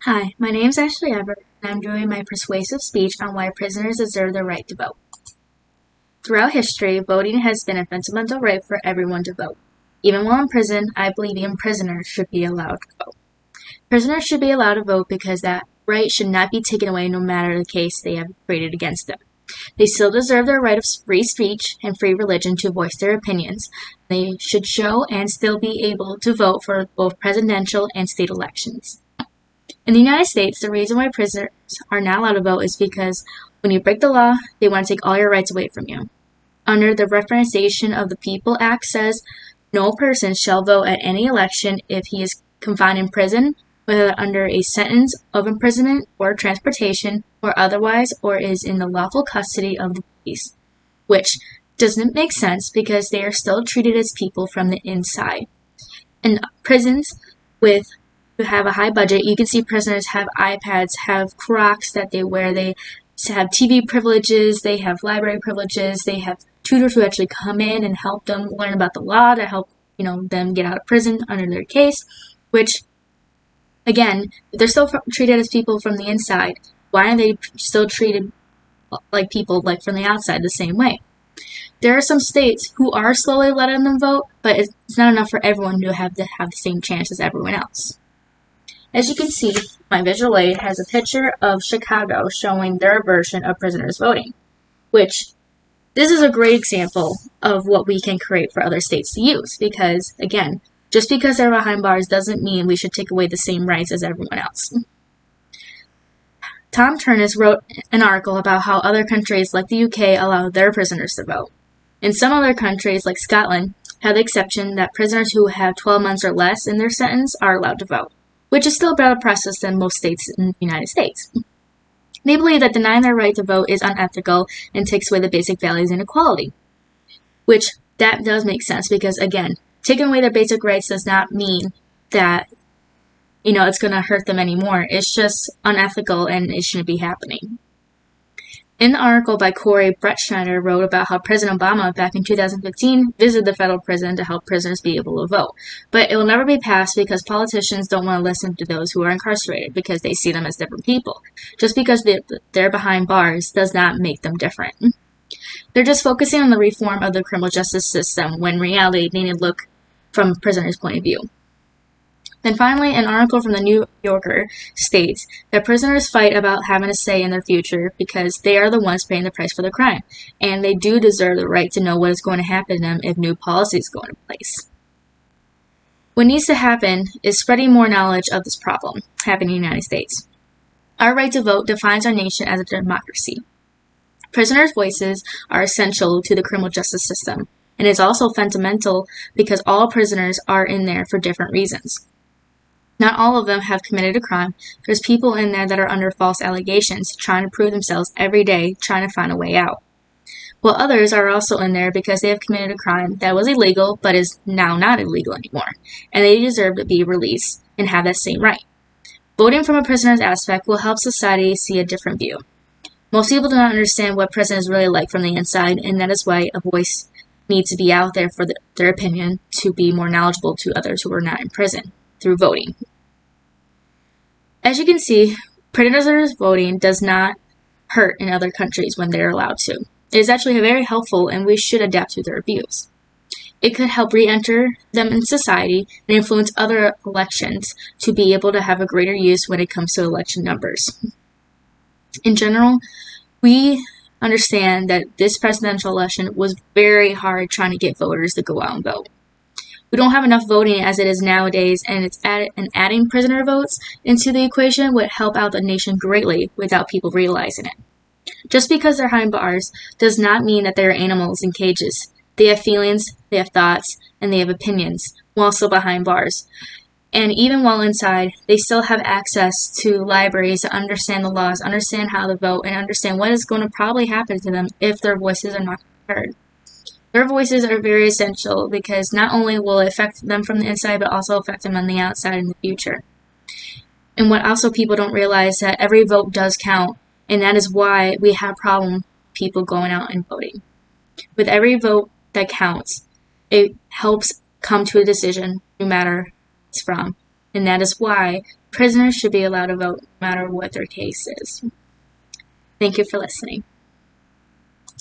Hi, my name is Ashley Everett, and I'm doing my persuasive speech on why prisoners deserve the right to vote. Throughout history, voting has been a fundamental right for everyone to vote. Even while in prison, I believe even prisoners should be allowed to vote. Prisoners should be allowed to vote because that right should not be taken away no matter the case they have created against them. They still deserve their right of free speech and free religion to voice their opinions. They should show and still be able to vote for both presidential and state elections. In the United States, the reason why prisoners are not allowed to vote is because when you break the law, they want to take all your rights away from you. Under the Representation of the People Act says, no person shall vote at any election if he is confined in prison, whether under a sentence of imprisonment or transportation or otherwise, or is in the lawful custody of the police, which doesn't make sense because they are still treated as people from the inside. In prisons with who have a high budget, you can see prisoners have iPads, have Crocs that they wear, they have TV privileges, they have library privileges, they have tutors who actually come in and help them learn about the law to help, them get out of prison under their case, which, again, they're still treated as people from the inside. Why aren't they still treated like people like from the outside the same way? There are some states who are slowly letting them vote, but it's not enough for everyone to have the same chance as everyone else. As you can see, my visual aid has a picture of Chicago showing their version of prisoners voting, which this is a great example of what we can create for other states to use because, again, just because they're behind bars doesn't mean we should take away the same rights as everyone else. Tom Turnus wrote an article about how other countries like the UK allow their prisoners to vote. In some other countries, like Scotland, have the exception that prisoners who have 12 months or less in their sentence are allowed to vote, which is still a better process than most states in the United States. They believe that denying their right to vote is unethical and takes away the basic values and equality, which that does make sense because, again, taking away their basic rights does not mean that, it's going to hurt them anymore. It's just unethical and it shouldn't be happening. In the article by Corey Brettschneider wrote about how President Obama back in 2015 visited the federal prison to help prisoners be able to vote. But it will never be passed because politicians don't want to listen to those who are incarcerated because they see them as different people. Just because they're behind bars does not make them different. They're just focusing on the reform of the criminal justice system when in reality they need to look from a prisoner's point of view. Then finally, an article from the New Yorker states that prisoners fight about having a say in their future because they are the ones paying the price for their crime, and they do deserve the right to know what is going to happen to them if new policies go into place. What needs to happen is spreading more knowledge of this problem happening in the United States. Our right to vote defines our nation as a democracy. Prisoners' voices are essential to the criminal justice system, and it's also fundamental because all prisoners are in there for different reasons. Not all of them have committed a crime. There's people in there that are under false allegations, trying to prove themselves every day, trying to find a way out. While others are also in there because they have committed a crime that was illegal but is now not illegal anymore, and they deserve to be released and have that same right. Voting from a prisoner's aspect will help society see a different view. Most people do not understand what prison is really like from the inside, and that is why a voice needs to be out there for their opinion to be more knowledgeable to others who are not in prison through voting. As you can see, prisoners voting does not hurt in other countries when they're allowed to. It is actually very helpful and we should adapt to their views. It could help re-enter them in society and influence other elections to be able to have a greater use when it comes to election numbers. In general, we understand that this presidential election was very hard trying to get voters to go out and vote. We don't have enough voting as it is nowadays, and adding prisoner votes into the equation would help out the nation greatly without people realizing it. Just because they're behind bars does not mean that they're animals in cages. They have feelings, they have thoughts, and they have opinions while still behind bars. And even while inside, they still have access to libraries to understand the laws, understand how to vote, and understand what is going to probably happen to them if their voices are not heard. Their voices are very essential because not only will it affect them from the inside, but also affect them on the outside in the future. And what also people don't realize that every vote does count, and that is why we have problem people going out and voting. With every vote that counts, it helps come to a decision, no matter where it's from. And that is why prisoners should be allowed to vote no matter what their case is. Thank you for listening.